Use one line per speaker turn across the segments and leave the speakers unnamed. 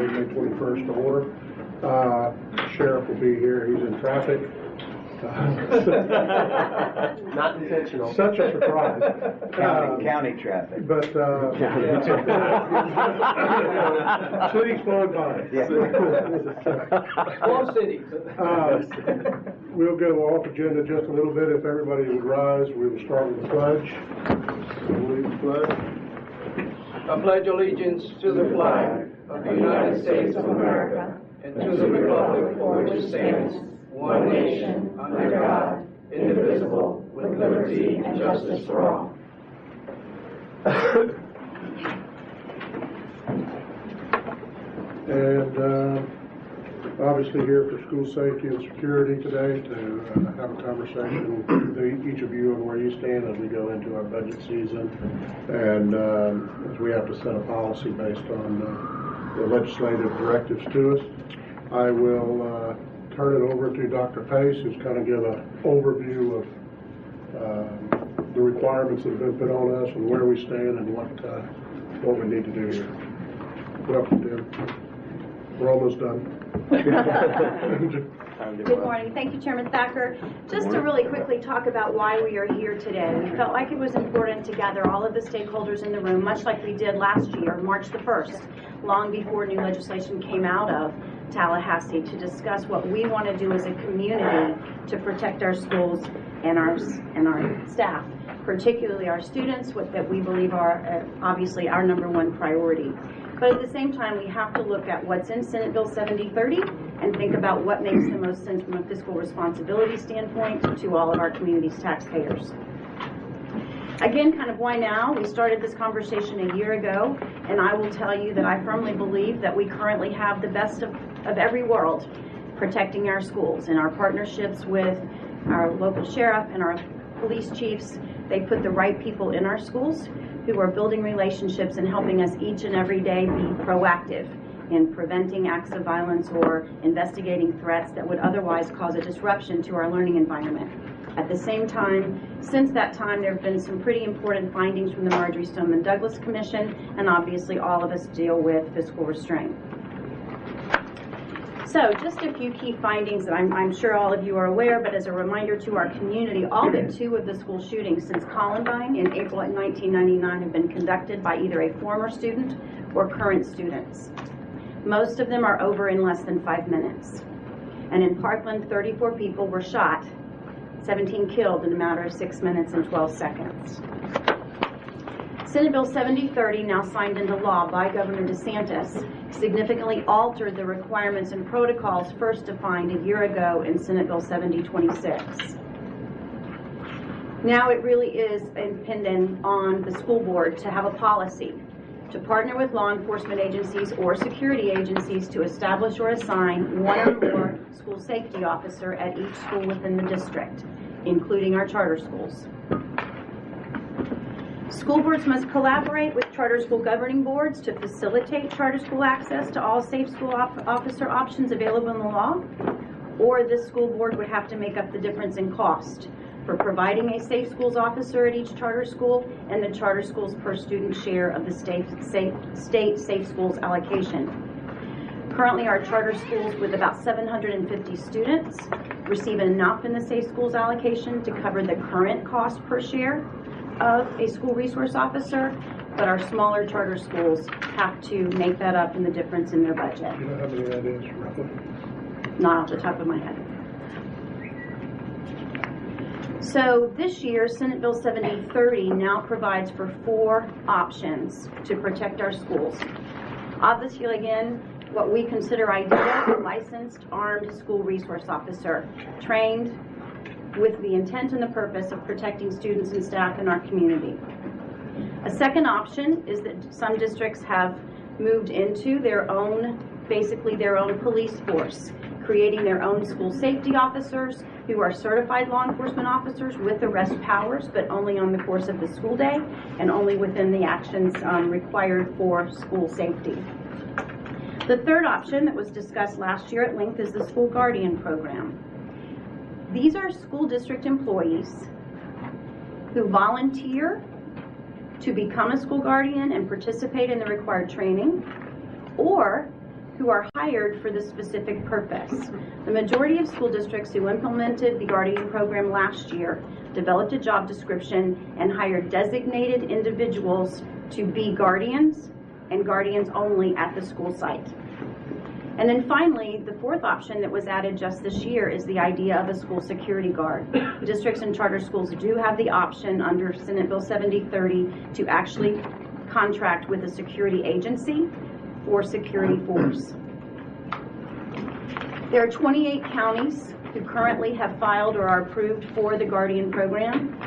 May 21st to order. Sheriff will be here. He's in traffic.
Not intentional.
Such a surprise.
County traffic.
But city's flowing by.
Yeah.
All cities.
We'll go off agenda just a little bit. If everybody would rise, we will start with the pledge. We'll lead the pledge.
I pledge allegiance to the flag of the United States of America and to the republic for which it stands, one nation, under God, indivisible, with liberty and justice for all.
And obviously here for school safety and security today to have a conversation with each of you on where you stand as we go into our budget season, and as we have to set a policy based on the legislative directives to us. I will turn it over to Dr. Pace, who's kind of give an overview of the requirements that have been put on us and where we stand and what we need to do here. Welcome, Tim. We're almost done.
Good morning. Thank you, Chairman Thacker. Just to really quickly talk about why we are here today. We felt like it was important to gather all of the stakeholders in the room, much like we did last year, March the 1st, long before new legislation came out of Tallahassee, to discuss what we want to do as a community to protect our schools and our staff, particularly our students, that we believe are obviously our #1 priority. But at the same time, we have to look at what's in Senate Bill 7030 and think about what makes the most sense from a fiscal responsibility standpoint to all of our community's taxpayers. Again, kind of why now? We started this conversation a year ago, and I will tell you that I firmly believe that we currently have the best of every world protecting our schools, and our partnerships with our local sheriff and our police chiefs. They put the right people in our schools who are building relationships and helping us each and every day be proactive in preventing acts of violence or investigating threats that would otherwise cause a disruption to our learning environment. At the same time, since that time, there have been some pretty important findings from the Marjorie Stoneman Douglas Commission, and obviously all of us deal with fiscal restraint. So just a few key findings that I'm sure all of you are aware, but as a reminder to our community, all but 2 of the school shootings since Columbine in April 1999 have been conducted by either a former student or current students. Most of them are over in less than 5 minutes. And in Parkland, 34 people were shot, 17 killed in a matter of 6 minutes and 12 seconds. Senate Bill 7030, now signed into law by Governor DeSantis, significantly altered the requirements and protocols first defined a year ago in Senate Bill 7026. Now it really is impending on the school board to have a policy to partner with law enforcement agencies or security agencies to establish or assign 1 or more school safety officer at each school within the district, including our charter schools. School boards must collaborate with charter school governing boards to facilitate charter school access to all safe school officer options available in the law, or this school board would have to make up the difference in cost for providing a safe schools officer at each charter school and the charter schools per student share of the state safe schools allocation. Currently, our charter schools with about 750 students receive enough in the safe schools allocation to cover the current cost per share of a school resource officer, but our smaller charter schools have to make that up in the difference in their budget.
Do you know how many that is, roughly?
Not off the top of my head. So this year, Senate Bill 7030 now provides for 4 options to protect our schools. Obviously, again, what we consider ideal, a licensed armed school resource officer, trained with the intent and the purpose of protecting students and staff in our community. A second option is that some districts have moved into their own, basically their own police force, creating their own school safety officers who are certified law enforcement officers with arrest powers, but only on the course of the school day and only within the actions required for school safety. The third option that was discussed last year at length is the school guardian program. These are school district employees who volunteer to become a school guardian and participate in the required training, or who are hired for this specific purpose. The majority of school districts who implemented the Guardian program last year developed a job description and hired designated individuals to be guardians and guardians only at the school site. And then finally, the fourth option that was added just this year is the idea of a school security guard. Districts and charter schools do have the option under Senate Bill 7030 to actually contract with a security agency for security force. There are 28 counties who currently have filed or are approved for the Guardian program.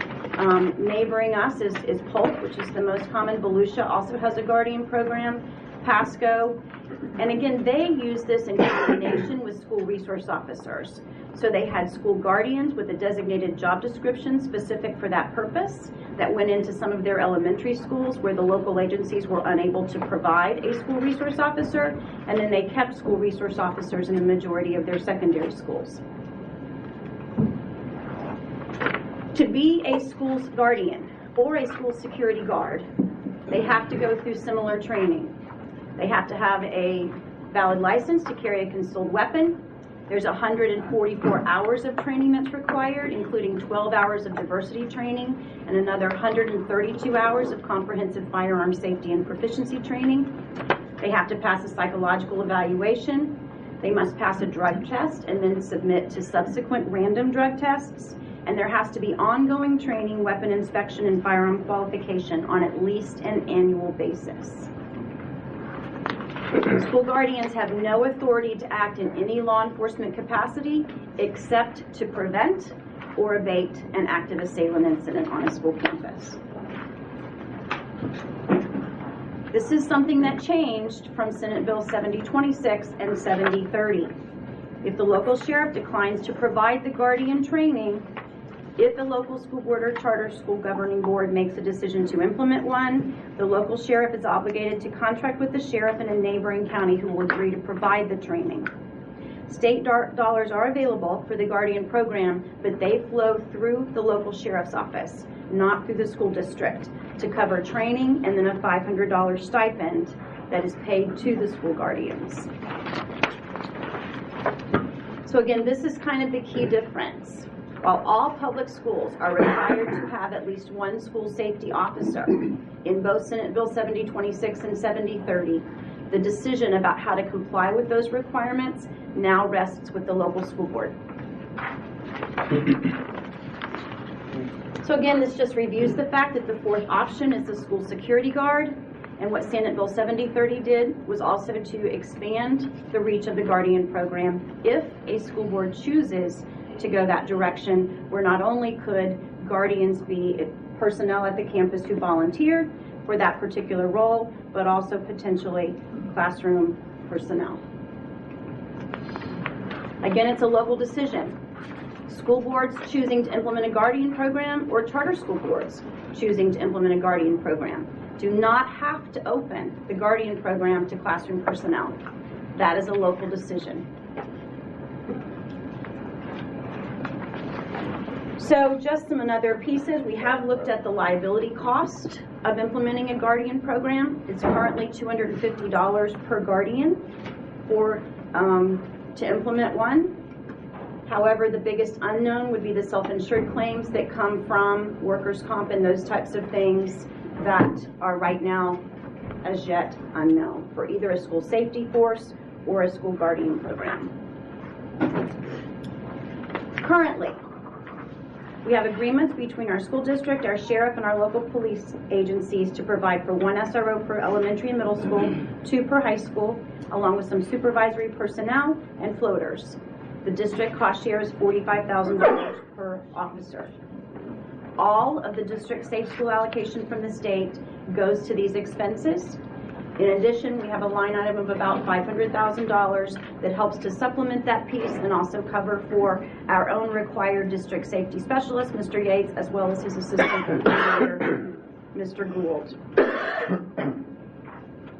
Neighboring us is Polk, which is the most common. Volusia also has a Guardian program. Pasco. And again, they use this in combination with school resource officers. So they had school guardians with a designated job description specific for that purpose that went into some of their elementary schools where the local agencies were unable to provide a school resource officer, and then they kept school resource officers in the majority of their secondary schools. To be a school's guardian or a school security guard, they have to go through similar training. They have to have a valid license to carry a concealed weapon. There's 144 hours of training that's required, including 12 hours of diversity training and another 132 hours of comprehensive firearm safety and proficiency training. They have to pass a psychological evaluation. They must pass a drug test and then submit to subsequent random drug tests. And there has to be ongoing training, weapon inspection, and firearm qualification on at least an annual basis. School guardians have no authority to act in any law enforcement capacity except to prevent or abate an active assailant incident on a school campus. This is something that changed from Senate Bill 7026 and 7030. If the local sheriff declines to provide the guardian training, if the local school board or charter school governing board makes a decision to implement one, the local sheriff is obligated to contract with the sheriff in a neighboring county who will agree to provide the training. State dollars are available for the Guardian program, but they flow through the local sheriff's office, not through the school district, to cover training and then a $500 stipend that is paid to the school guardians. So again, this is kind of the key difference. While all public schools are required to have at least one school safety officer in both Senate Bill 7026 and 7030, the decision about how to comply with those requirements now rests with the local school board. So again, this just reviews the fact that the fourth option is the school security guard, and what Senate Bill 7030 did was also to expand the reach of the Guardian program if a school board chooses to go that direction, where not only could guardians be personnel at the campus who volunteer for that particular role, but also potentially classroom personnel. Again, it's a local decision. School boards choosing to implement a Guardian program or charter school boards choosing to implement a Guardian program do not have to open the Guardian program to classroom personnel. That is a local decision. So just some other pieces. We have looked at the liability cost of implementing a Guardian program. It's currently $250 per guardian to implement one. However, the biggest unknown would be the self-insured claims that come from workers' comp and those types of things that are right now as yet unknown for either a school safety force or a school guardian program. Currently, we have agreements between our school district, our sheriff, and our local police agencies to provide for one SRO per elementary and middle school, 2 per high school, along with some supervisory personnel and floaters. The district cost share is $45,000 per officer. All of the district safe school allocation from the state goes to these expenses. In addition, we have a line item of about $500,000 that helps to supplement that piece and also cover for our own required district safety specialist, Mr. Yates, as well as his assistant coordinator, Mr. Gould.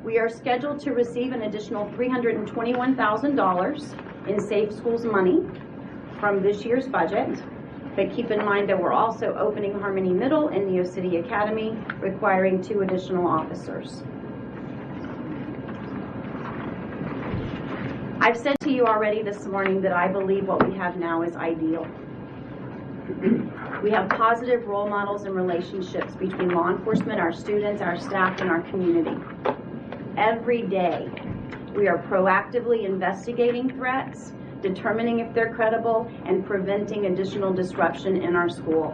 We are scheduled to receive an additional $321,000 in Safe Schools money from this year's budget. But keep in mind that we're also opening Harmony Middle and Neo City Academy, requiring 2 additional officers. I've said to you already this morning that I believe what we have now is ideal. We have positive role models and relationships between law enforcement, our students, our staff, and our community. Every day, we are proactively investigating threats, determining if they're credible, and preventing additional disruption in our school.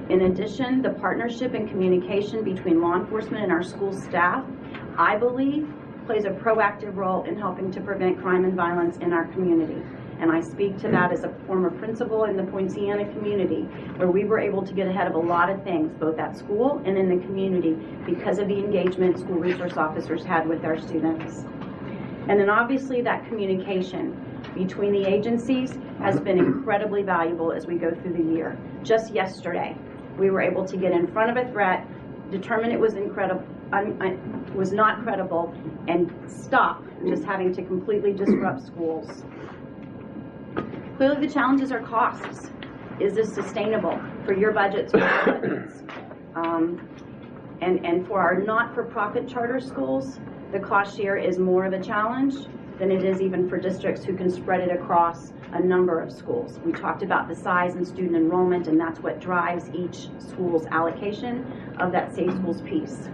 In addition, the partnership and communication between law enforcement and our school staff, I believe, plays a proactive role in helping to prevent crime and violence in our community. And I speak to that as a former principal in the Poinciana community, where we were able to get ahead of a lot of things, both at school and in the community, because of the engagement school resource officers had with our students. And then obviously that communication between the agencies has been incredibly valuable as we go through the year. Just yesterday, we were able to get in front of a threat, determine it was not credible, and stop just having to completely disrupt schools. Clearly the challenges are costs. Is this sustainable for your budgets, for our budgets? And for our not-for-profit charter schools, the cost share is more of a challenge than it is even for districts who can spread it across a number of schools. We talked about the size and student enrollment, and that's what drives each school's allocation of that Safe Schools piece.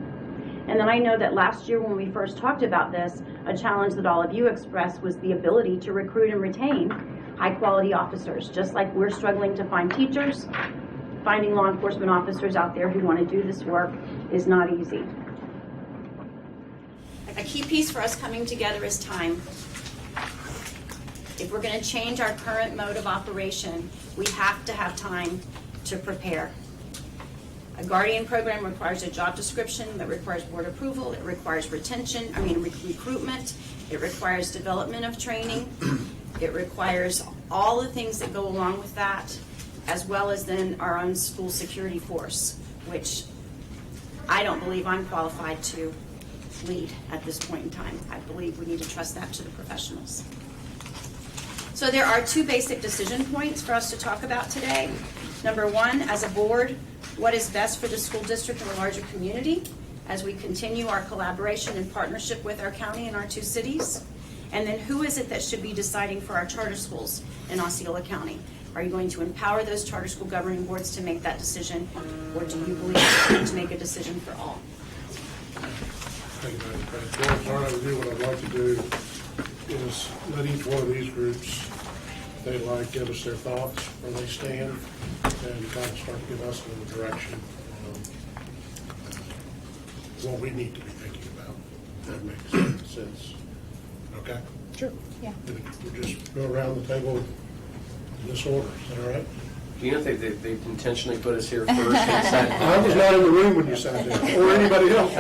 And then I know that last year when we first talked about this, a challenge that all of you expressed was the ability to recruit and retain high-quality officers. Just like we're struggling to find teachers, finding law enforcement officers out there who want to do this work is not easy. A key piece for us coming together is time. If we're going to change our current mode of operation, we have to have time to prepare. A Guardian program requires a job description that requires board approval. It requires recruitment. It requires development of training. It requires all the things that go along with that, as well as then our own school security force, which I don't believe I'm qualified to lead at this point in time. I believe we need to trust that to the professionals. So there are two basic decision points for us to talk about today. Number one, as a board, what is best for the school district and the larger community as we continue our collaboration and partnership with our county and our two cities? And then who is it that should be deciding for our charter schools in Osceola County? Are you going to empower those charter school governing boards to make that decision, or do you believe you need to make a decision for all?
Thank you, Madam President. Well, Sorry, review what I'd like to do is let each one of these groups, if they'd like, give us their thoughts, where they stand, and kind of start to give us a little direction on what we need to be thinking about. That makes sense. Okay?
Sure. Yeah.
We'll just go around the table in this order. Is that all right?
Do you know if they intentionally put us here first?
I was not in the room when you sat there, or anybody else.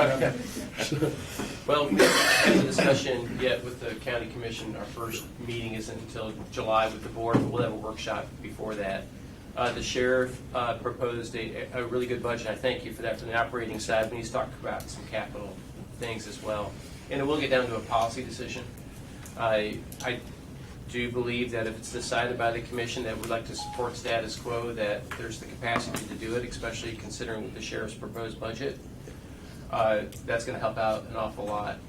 Well, we haven't had a discussion yet with the county commission. Our first meeting isn't until July with the board, but we'll have a workshop before that. The sheriff proposed a really good budget. I thank you for that from the operating side, but he's talked about some capital things as well. And it will get down to a policy decision. I do believe that if it's decided by the commission that we'd like to support status quo, that there's the capacity to do it, especially considering the sheriff's proposed budget. That's going to help out an awful lot.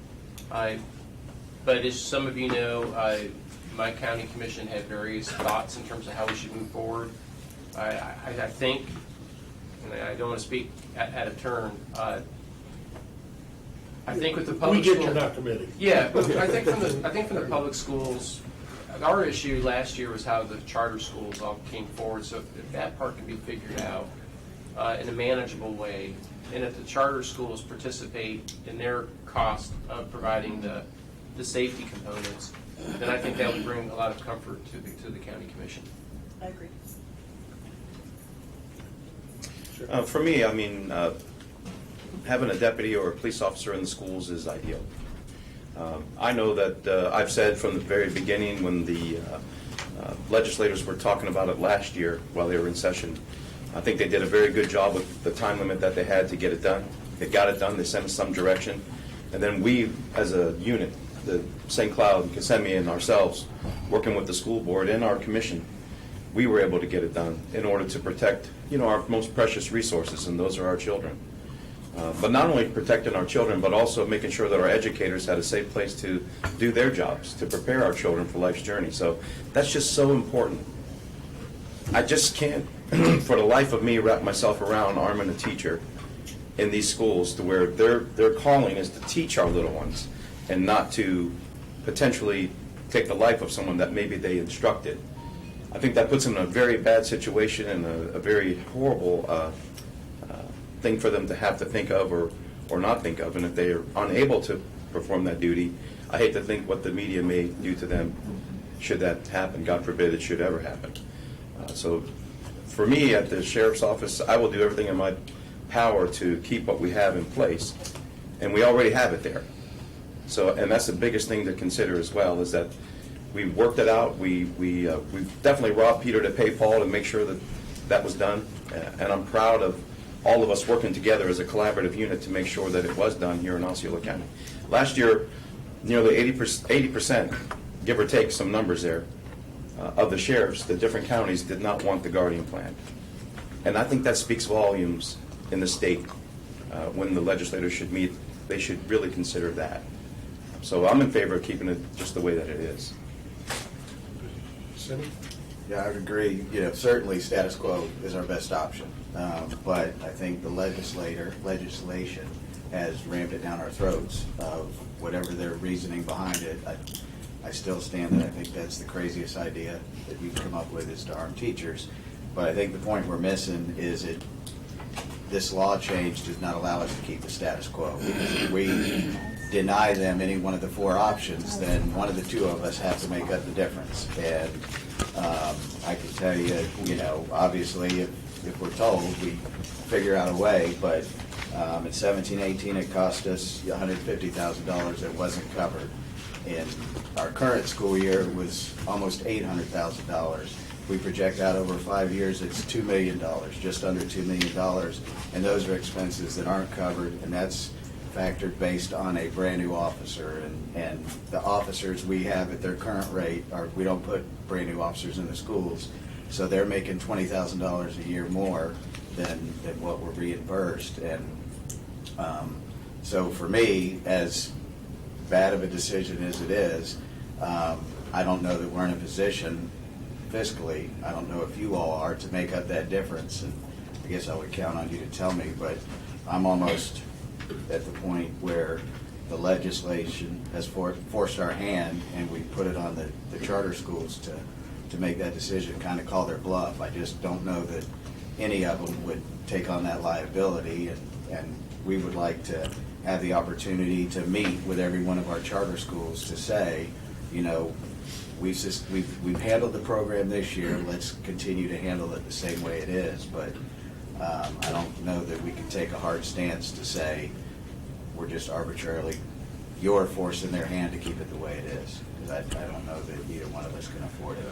But as some of you know, my county commission had various thoughts in terms of how we should move forward. I think, and I don't want to speak out of turn, I think with the public
schools, you're not committing.
Yeah, but I think from the public schools, our issue last year was how the charter schools all came forward. So if that part can be figured out in a manageable way, and if the charter schools participate in their cost of providing the safety components, then I think that would bring a lot of comfort to the county commission.
I agree.
For me, I mean, having a deputy or a police officer in the schools is ideal. I know that I've said from the very beginning when the legislators were talking about it last year while they were in session, I think they did a very good job with the time limit that they had to get it done. They got it done, they sent us some direction, and then we, as a unit, the St. Cloud, Kissimmee, and ourselves, working with the school board and our commission, we were able to get it done in order to protect, our most precious resources, and those are our children. But not only protecting our children, but also making sure that our educators had a safe place to do their jobs, to prepare our children for life's journey. So that's just so important. I just can't, for the life of me, wrap myself around arming a teacher in these schools to where their calling is to teach our little ones and not to potentially take the life of someone that maybe they instructed. I think that puts them in a very bad situation and a very horrible thing for them to have to think of or not think of. And if they are unable to perform that duty, I hate to think what the media may do to them should that happen. God forbid it should ever happen. So for me at the sheriff's office, I will do everything in my power to keep what we have in place. And we already have it there. So, and that's the biggest thing to consider as well, is that we worked it out. We definitely robbed Peter to pay Paul to make sure that that was done. And I'm proud of all of us working together as a collaborative unit to make sure that it was done here in Osceola County. Last year, nearly 80%, give or take some numbers there, of the sheriffs, the different counties did not want the Guardian Plan. And I think that speaks volumes in the state. When the legislators should meet, they should really consider that. So I'm in favor of keeping it just the way that it is.
Cindy?
Yeah, I would agree. Certainly status quo is our best option. But I think the legislation has rammed it down our throats of whatever their reasoning behind it. I still stand that I think that's the craziest idea that you can come up with, is to arm teachers. But I think the point we're missing is this law change does not allow us to keep the status quo. If we deny them any one of the four options, then one of the two of us has to make up the difference. And I can tell you, obviously if we're told, we figure out a way, but in 17-18 it cost us $150,000 that wasn't covered. In our current school year, it was almost $800,000. We project out over 5 years, it's $2 million, just under $2 million, and those are expenses that aren't covered, and that's factored based on a brand new officer. And the officers we have at their current rate we don't put brand new officers in the schools, so they're making $20,000 a year more than what we're reimbursed. And so for me, as bad of a decision as it is, I don't know that we're in a position fiscally, I don't know if you all are, to make up that difference. And I guess I would count on you to tell me, but I'm almost at the point where the legislation has forced our hand, and we put it on the charter schools to make that decision, kind of call their bluff. I just don't know that any of them would take on that liability, and we would like to have the opportunity to meet with every one of our charter schools to say, we've handled the program this year, let's continue to handle it the same way it is. But I don't know that we can take a hard stance to say we're just arbitrarily, you're forcing their hand to keep it the way it is, because I don't know that either one of us can afford it.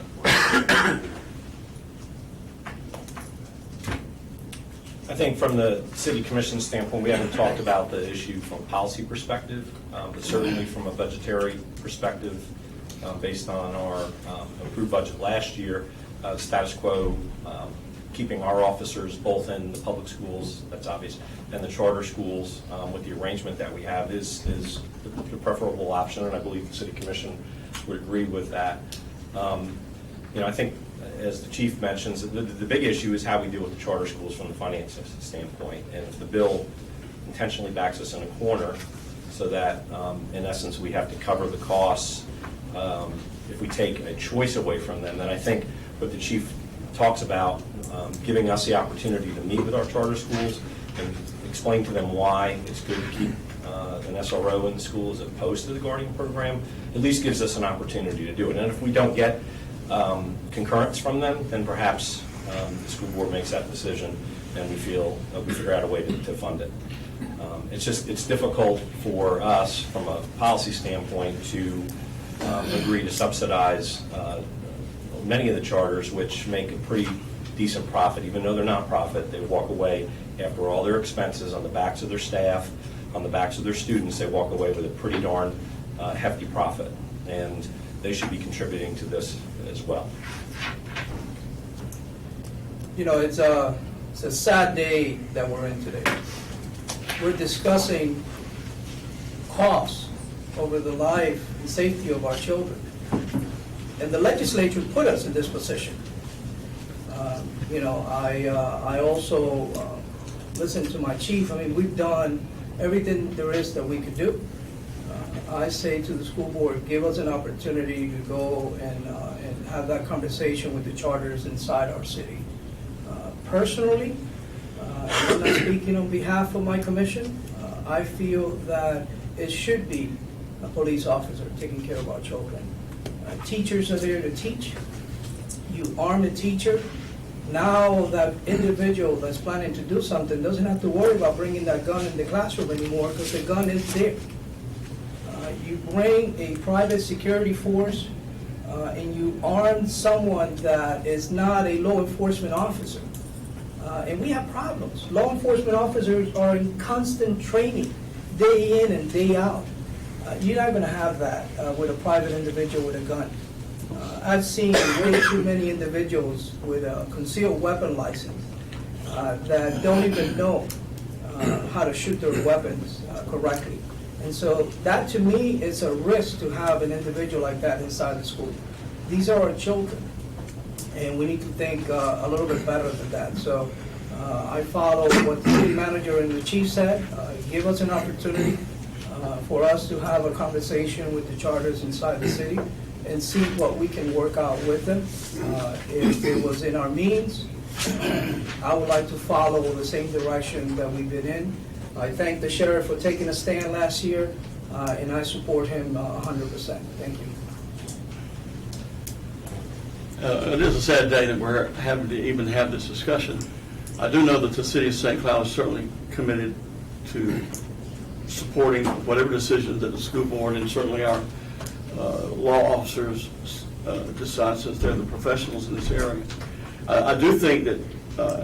I think from the City Commission standpoint, we haven't talked about the issue from a policy perspective, but certainly from a budgetary perspective, based on our approved budget last year, status quo, keeping our officers both in the public schools, that's obvious, and the charter schools with the arrangement that we have is the preferable option, and I believe the City Commission would agree with that. I think, as the Chief mentions, the big issue is how we deal with the charter schools from the finance standpoint. And if the bill intentionally backs us in a corner so that, in essence, we have to cover the costs if we take a choice away from them, then I think what the Chief talks about, giving us the opportunity to meet with our charter schools and explain to them why it's good to keep an SRO in the school as opposed to the Guardian program, at least gives us an opportunity to do it. And if we don't get concurrence from them, then perhaps the school board makes that decision and we figure out a way to fund it. It's difficult for us from a policy standpoint to agree to subsidize many of the charters, which make a pretty decent profit. Even though they're not profit, they walk away after all their expenses on the backs of their staff, on the backs of their students. They walk away with a pretty darn hefty profit, and they should be contributing to this as well.
It's a sad day that we're in today. we're discussing costs over the life and safety of our children. And the legislature put us in this position. I also listened to my chief. I mean, we've done everything there is that we could do. I say to the school board, give us an opportunity to go and have that conversation with the charters inside our city. Personally, I'm not speaking on behalf of my commission. I feel that it should be a police officer taking care of our children. Teachers are there to teach. You arm the teacher. Now that individual that's planning to do something doesn't have to worry about bringing that gun in the classroom anymore because the gun is there. You bring a private security force and you arm someone that is not a law enforcement officer. And we have problems. Law enforcement officers are in constant training, day in and day out. You're not going to have that with a private individual with a gun. I've seen way too many individuals with a concealed weapon license that don't even know how to shoot their weapons correctly. And so that, to me, is a risk to have an individual like that inside the school. These are our children, and we need to think a little bit better than that. So I follow what the city manager and the chief said. Give us an opportunity for us to have a conversation with the charters inside the city and see what we can work out with them. If it was in our means, I would like to follow the same direction that we've been in. I thank the sheriff for taking a stand last year, and I support him 100%. Thank you.
It is a sad day that we're having to even have this discussion. I do know that the city of St. Cloud is certainly committed to supporting whatever decisions that the school board and certainly our law officers decide, since they're the professionals in this area. I do think that,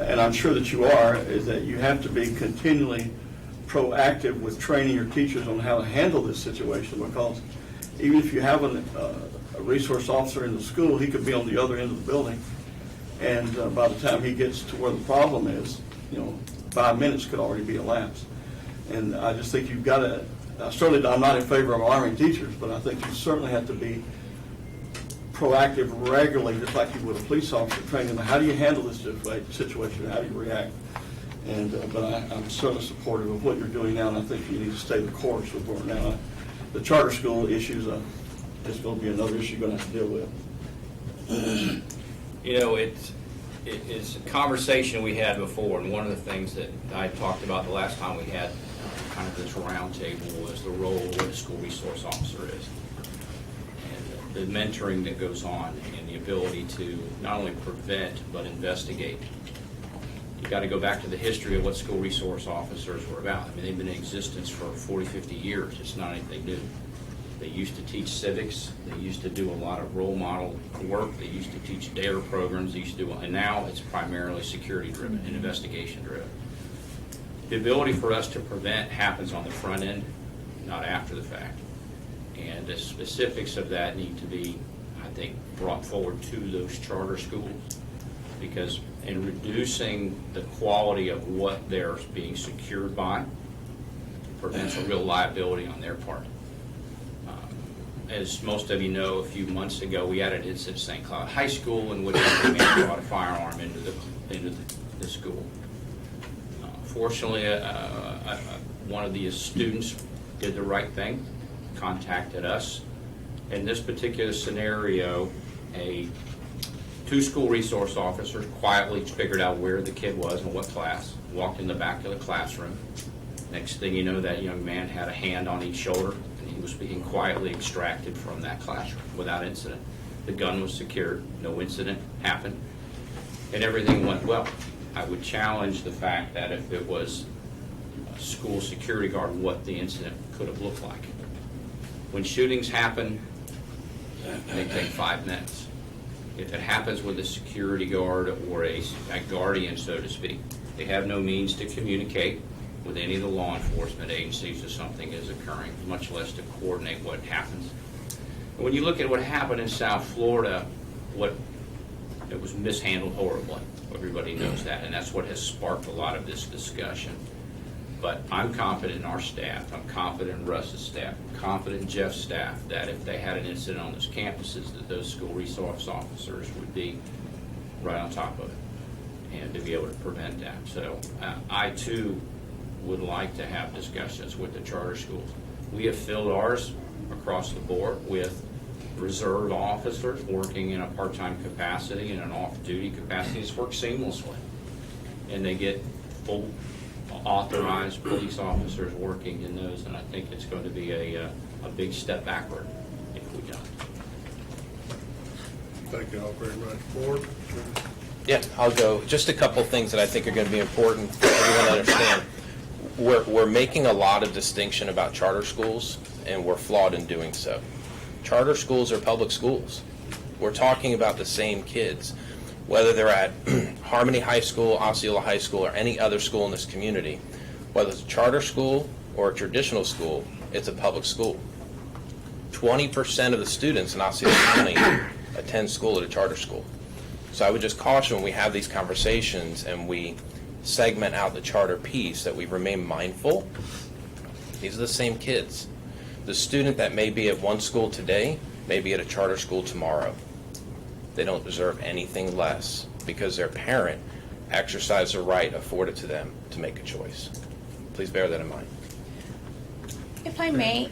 and I'm sure that you are, is that you have to be continually proactive with training your teachers on how to handle this situation, because even if you have a resource officer in the school, he could be on the other end of the building, and by the time he gets to where the problem is, 5 minutes could already be elapsed. And I just think you've got to, certainly I'm not in favor of arming teachers, but I think you certainly have to be proactive regularly, just like you would a police officer, training them. How do you handle this situation? How do you react? And but I'm certainly supportive of what you're doing now, and I think you need to stay the course with where now. The charter school issues is going to be another issue you're going to have to deal with.
It's a conversation we had before, and one of the things that I talked about the last time we had kind of this round table was the role of what a school resource officer is, and the mentoring that goes on, and the ability to not only prevent but investigate. You got to go back to the history of what school resource officers were about. I mean, they've been in existence for 40, 50 years. It's not anything new. They used to teach civics. They used to do a lot of role model work. They used to teach DARE programs. They used to do, and now it's primarily security driven and investigation driven. The ability for us to prevent happens on the front end, not after the fact. And the specifics of that need to be, I think, brought forward to those charter schools, because in reducing the quality of what they're being secured by prevents a real liability on their part. As most of you know, a few months ago, we had an incident at St. Cloud High School in which a man brought a firearm into the school. Fortunately, one of the students did the right thing, contacted us. In this particular scenario, two school resource officers quietly figured out where the kid was and what class, walked in the back of the classroom. Next thing you know, that young man had a hand on each shoulder, and he was being quietly extracted from that classroom without incident. The gun was secured, no incident happened, and everything went well. I would challenge the fact that if it was a school security guard, what the incident could have looked like. When shootings happen, they take 5 minutes. If it happens with a security guard or a guardian, so to speak, they have no means to communicate with any of the law enforcement agencies if something is occurring, much less to coordinate what happens. And when you look at what happened in South Florida, it was mishandled horribly. Everybody knows that, and that's what has sparked a lot of this discussion. But I'm confident in our staff, I'm confident in Russ's staff, I'm confident in Jeff's staff, that if they had an incident on those campuses, that those school resource officers would be right on top of it and to be able to prevent that. So I too would like to have discussions with the charter schools. We have filled ours across the board with reserve officers working in a part-time capacity and an off-duty capacity. It's worked seamlessly. And they get full authorized police officers working in those, and I think it's going to be a big step backward if we don't.
Thank you all very much. Board?
Yeah, I'll go. Just a couple things that I think are going to be important for everyone to understand. We're making a lot of distinction about charter schools, and we're flawed in doing so. Charter schools are public schools. We're talking about the same kids, whether they're at Harmony High School, Osceola High School, or any other school in this community. Whether it's a charter school or a traditional school, it's a public school. 20% of the students in Osceola County attend school at a charter school. So I would just caution when we have these conversations and we segment out the charter piece that we remain mindful. These are the same kids. The student that may be at one school today may be at a charter school tomorrow. They don't deserve anything less because their parent exercised the right afforded to them to make a choice. Please bear that in mind.
If I may,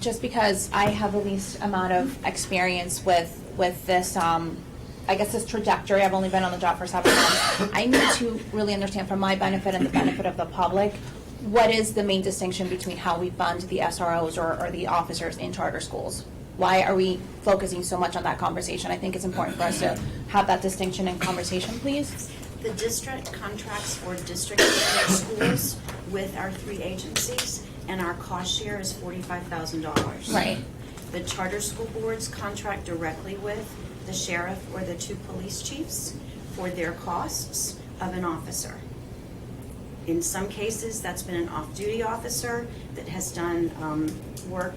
just because I have the least amount of experience with this, I guess this trajectory, I've only been on the job for 7 months. I need to really understand, for my benefit and the benefit of the public, what is the main distinction between how we fund the SROs or the officers in charter schools? Why are we focusing so much on that conversation? I think it's important for us to have that distinction in conversation, please.
The district contracts for district schools with our 3 agencies, and our cost share is $45,000.
Right.
The charter school boards contract directly with the sheriff or the 2 police chiefs for their costs of an officer. In some cases, that's been an off-duty officer that has done work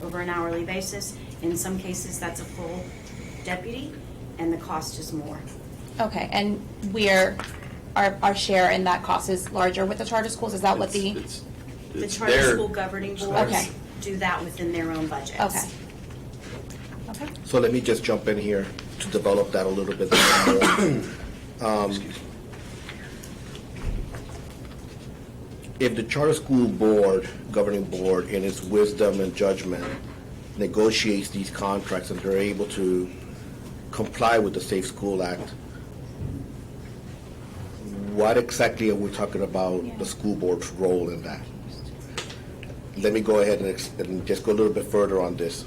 over an hourly basis. In some cases, that's a full deputy, and the cost is more.
Okay, and our share in that cost is larger with the charter schools? Is that what the
charter school governing boards
Okay.
do that within their own budgets.
Okay. Okay.
So let me just jump in here to develop that a little bit more. If the charter school board, governing board, in its wisdom and judgment, negotiates these contracts and they're able to comply with the Safe School Act, what exactly are we talking about the school board's role in that? Let me go ahead and just go a little bit further on this.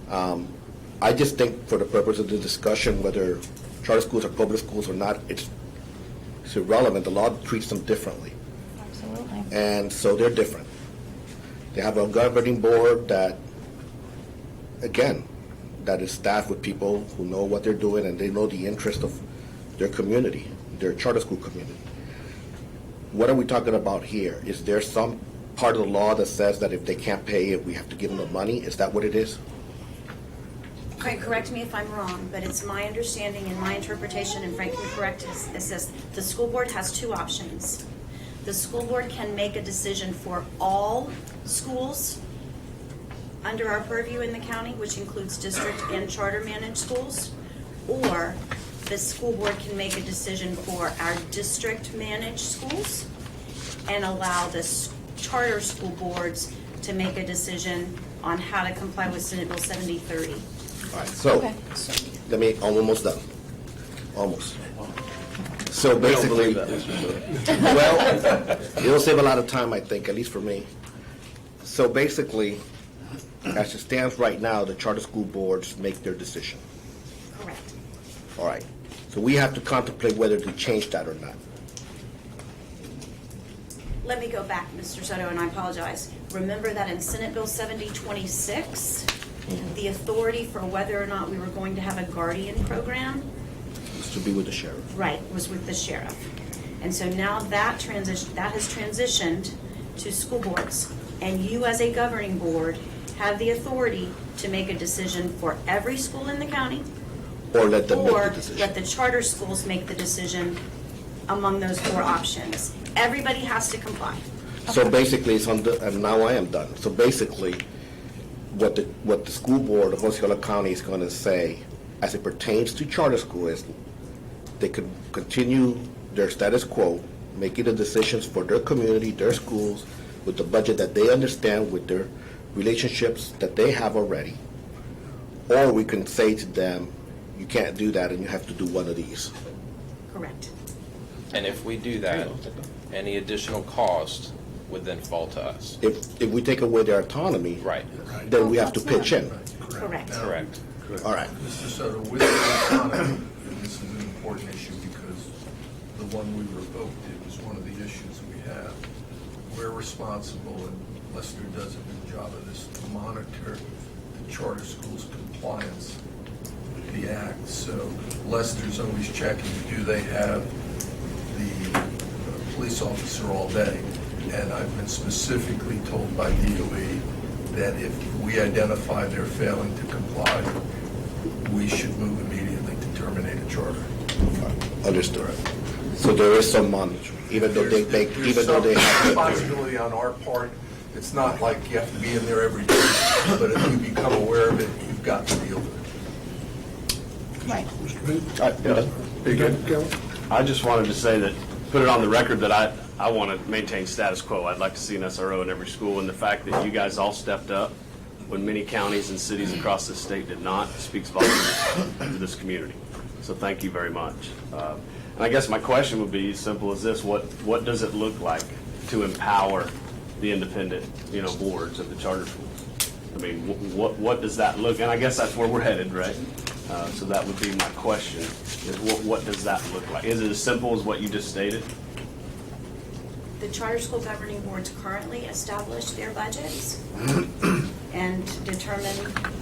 I just think for the purpose of the discussion, whether charter schools are public schools or not, it's irrelevant. The law treats them differently.
Absolutely.
And so they're different. They have a governing board that, again, that is staffed with people who know what they're doing and they know the interest of their community, their charter school community. What are we talking about here? Is there some part of the law that says that if they can't pay it, we have to give them the money? Is that what it is?
Frank, correct me if I'm wrong, but it's my understanding and my interpretation, and Frank can correct us, it says the school board has 2 options. The school board can make a decision for all schools under our purview in the county, which includes district and charter managed schools, or the school board can make a decision for our district managed schools and allow the charter school boards to make a decision on how to comply with Senate Bill 7030.
All right, so
Okay.
let me, I'm almost done. Almost. So basically, well, it'll save a lot of time, I think, at least for me. So basically, as it stands right now, the charter school boards make their decision.
Correct.
All right. So we have to contemplate whether to change that or not.
Let me go back, Mr. Soto, and I apologize. Remember that in Senate Bill 7026, the authority for whether or not we were going to have a guardian program,
It's to be with the sheriff.
right, was with the sheriff. And so now that has transitioned to school boards. And you as a governing board have the authority to make a decision for every school in the county,
Or let them make
or
the decision.
let the charter schools make the decision among those 4 options. Everybody has to comply.
So basically, it's and now I am done. So basically, what the school board of Osceola County is going to say, as it pertains to charter school, is they could continue their status quo, making the decisions for their community, their schools, with the budget that they understand, with their relationships that they have already. Or we can say to them, you can't do that and you have to do one of these.
Correct.
And if we do that, any additional cost would then fall to us.
If we take away their autonomy,
Right.
then we have to pitch in.
Correct.
Correct.
All right.
Mr. Soto, with the autonomy, and this is an important issue because the one we revoked, it was one of the issues we have. We're responsible, and Lester does a good job of this, to monitor the charter school's compliance with the act. So Lester's always checking, do they have the police officer all day? And I've been specifically told by DOE that if we identify they're failing to comply, we should move immediately to terminate a charter.
Understood. So there is some monitoring, even though they
There's some responsibility on our part. It's not like you have to be in there every day, but if you become aware of it, you've got to deal with it.
Right.
You good, Kelly?
I just wanted to say that, put it on the record that I want to maintain status quo. I'd like to see an SRO in every school, and the fact that you guys all stepped up when many counties and cities across the state did not speaks volumes to this community. So thank you very much. And I guess my question would be as simple as this: what does it look like to empower the independent, boards of the charter schools? I mean, what does that look? And I guess that's where we're headed, right? So that would be my question: is what does that look like? Is it as simple as what you just stated?
The charter school governing boards currently establish their budgets and determine,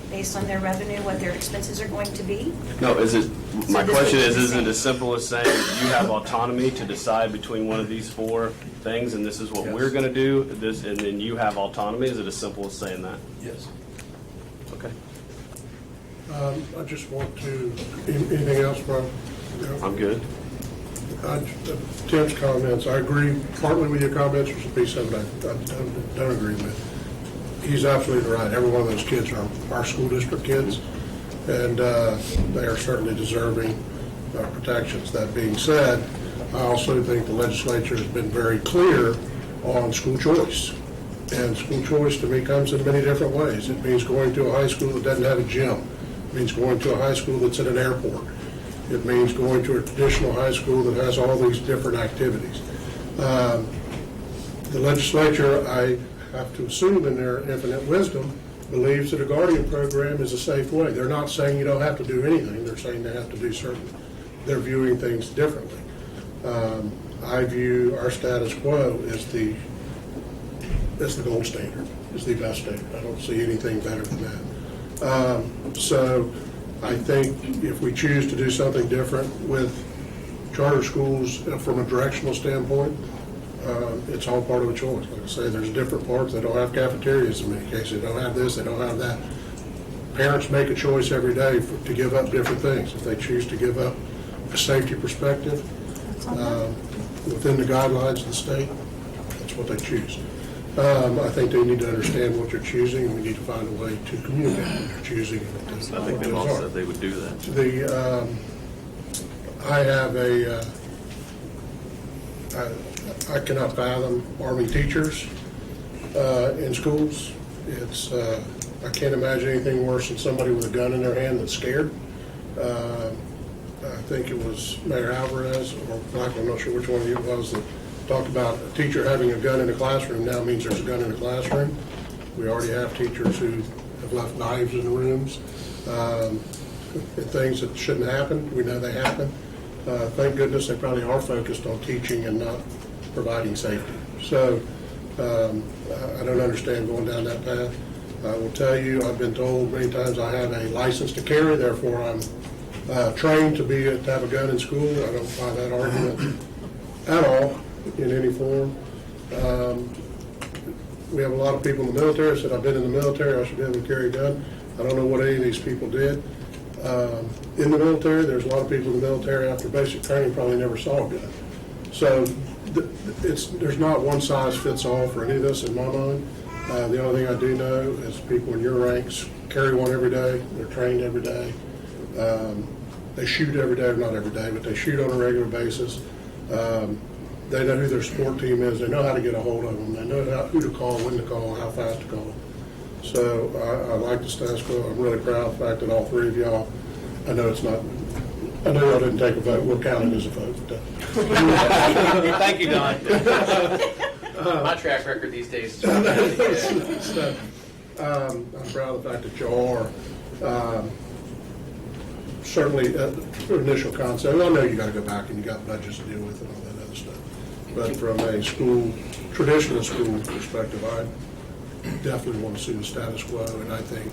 based on their revenue, what their expenses are going to be.
No, is it, my
this
question
is
is
the
it
same.
as simple as saying you have autonomy to decide between one of these four things and this is what we're going to do, and then you have autonomy? Is it as simple as saying that?
Yes.
Okay.
I just want to, anything else, Brian?
I'm good.
Tim's comments, I agree partly with your comments, there's a piece of it I don't agree with. He's absolutely right. Every one of those kids are our school district kids, and they are certainly deserving of protections. That being said, I also think the legislature has been very clear on school choice. And school choice to me comes in many different ways. It means going to a high school that doesn't have a gym. It means going to a high school that's at an airport. It means going to a traditional high school that has all these different activities. The legislature, I have to assume in their infinite wisdom, believes that a guardian program is a safe way. They're not saying you don't have to do anything. They're saying they have to do certain. They're viewing things differently. I view our status quo as the gold standard, is the best standard. I don't see anything better than that. So I think if we choose to do something different with charter schools from a directional standpoint, it's all part of a choice. Like I say, there's different parts. They don't have cafeterias in many cases. They don't have this, they don't have that. Parents make a choice every day to give up different things. If they choose to give up a safety perspective within the guidelines of the state, that's what they choose. I think they need to understand what they're choosing, and we need to find a way to communicate what they're choosing.
I think they've all said they would do that.
I have I cannot fathom arming teachers in schools. I can't imagine anything worse than somebody with a gun in their hand that's scared. I think it was Mayor Alvarez or Michael, I'm not sure which one of you it was, that talked about a teacher having a gun in a classroom now means there's a gun in a classroom. We already have teachers who have left knives in the rooms, and things that shouldn't happen. We know they happen. Thank goodness they probably are focused on teaching and not providing safety. So I don't understand going down that path. I will tell you, I've been told many times I have a license to carry, therefore I'm trained to have a gun in school. I don't buy that argument at all in any form. We have a lot of people in the military. I said, I've been in the military, I should be able to carry a gun. I don't know what any of these people did. In the military, there's a lot of people in the military after basic training probably never saw a gun. So there's not one size fits all for any of this in my mind. The only thing I do know is people in your ranks carry one every day. They're trained every day. They shoot every day, not every day, but they shoot on a regular basis. They know who their sport team is. They know how to get a hold of them. They know who to call, when to call, how fast to call. So I like the status quo. I'm really proud of the fact that all three of y'all, I know y'all didn't take a vote. We'll count it as a vote.
Thank you, Don. My track record these days is
So, I'm proud of the fact that y'all are certainly for initial concept. I know you got to go back and you got budgets to deal with and all that other stuff. But from a traditional school perspective, I definitely want to see the status quo. And I think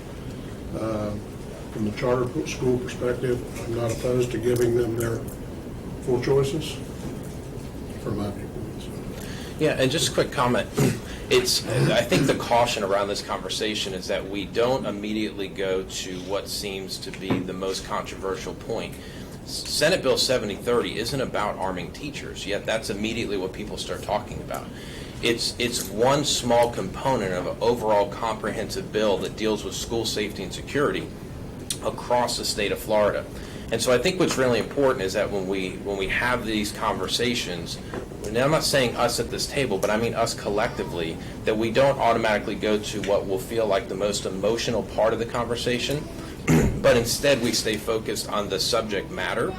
from the charter school perspective, I'm not opposed to giving them their full choices from my viewpoint.
Yeah, and just a quick comment. I think the caution around this conversation is that we don't immediately go to what seems to be the most controversial point. Senate Bill 7030 isn't about arming teachers, yet that's immediately what people start talking about. It's one small component of an overall comprehensive bill that deals with school safety and security across the state of Florida. And so I think what's really important is that when we have these conversations, and I'm not saying us at this table, but I mean us collectively, that we don't automatically go to what will feel like the most emotional part of the conversation, but instead we stay focused on the subject matter,